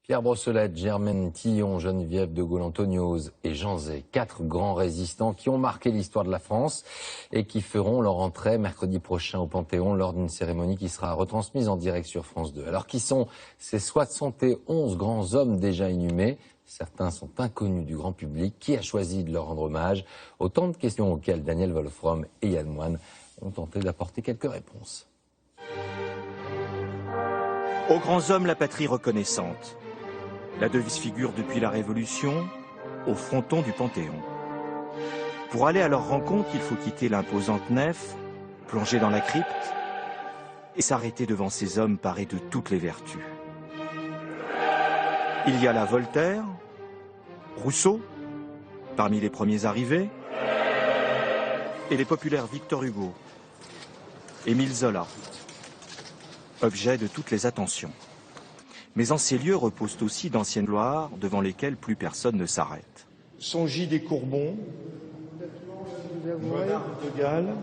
Pierre Brossolette, Germaine Tillon, Geneviève de Gaulle-Antoniose et Jean Zay, 4 grands résistants qui ont marqué l'histoire de la France et qui feront leur entrée mercredi prochain au Panthéon lors d'une cérémonie qui sera retransmise en direct sur France 2. Alors qui sont ces 71 grands hommes déjà inhumés? Certains sont inconnus du grand public. Qui a choisi de leur rendre hommage? Autant de questions auxquelles Daniel Wolfrom et Yann Moine ont tenté d'apporter quelques réponses. Aux grands hommes, la patrie reconnaissante. La devise figure depuis la Révolution au fronton du Panthéon. Pour aller à leur rencontre, il faut quitter l'imposante nef, plonger dans la crypte et s'arrêter devant ces hommes parés de toutes les vertus. Il y a là Voltaire, Rousseau, parmi les premiers arrivés, et les populaires Victor Hugo, Émile Zola, objet de toutes les attentions. Mais en ces lieux reposent aussi d'anciennes gloires devant lesquelles plus personne ne s'arrête. Songy des Courbons, Monarque de Galles.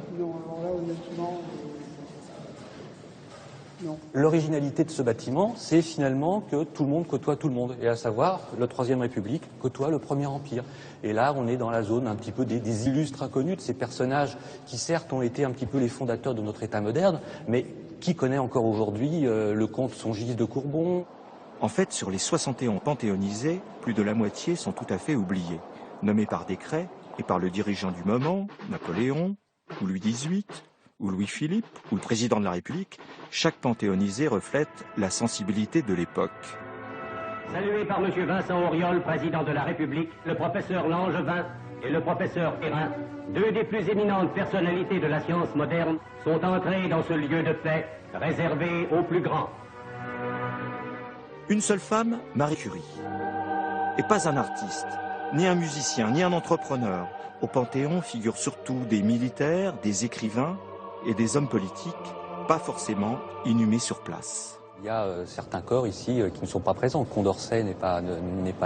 L'originalité de ce bâtiment, c'est finalement que tout le monde côtoie tout le monde, et à savoir, la Troisième République côtoie le Premier Empire. Et là, on est dans la zone un petit peu des illustres inconnus, de ces personnages qui certes ont été un petit peu les fondateurs de notre État moderne, mais qui connaît encore aujourd'hui le comte Songy de Courbon? En fait, sur les 71 panthéonisés, plus de la moitié sont tout à fait oubliés, nommés par décret et par le dirigeant du moment, Napoléon, ou Louis XVIII, ou Louis-Philippe, ou le président de la République. Chaque panthéonisé reflète la sensibilité de l'époque. Salué par M. Vincent Auriol, président de la République, le professeur Langevin et le professeur Hérin, deux des plus éminentes personnalités de la science moderne, sont entrés dans ce lieu de paix réservé aux plus grands. Une seule femme, Marie Curie. Et pas un artiste, ni un musicien, ni un entrepreneur. Au Panthéon figurent surtout des militaires, des écrivains et des hommes politiques, pas forcément inhumés sur place. Il y a certains corps ici qui ne sont pas présents. Condorcet n'est pas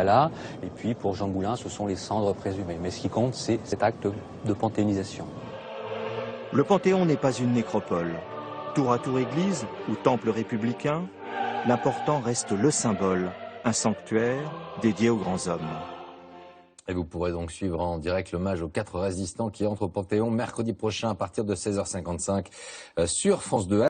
là. Et puis pour Jean Moulin, ce sont les cendres présumées. Mais ce qui compte, c'est cet acte de panthéonisation. Le Panthéon n'est pas une nécropole. Tour à tour église ou temple républicain, l'important reste le symbole, un sanctuaire dédié aux grands hommes. Et vous pourrez donc suivre en direct l'hommage aux 4 résistants qui entrent au Panthéon mercredi prochain à partir de 16h55 sur France 2.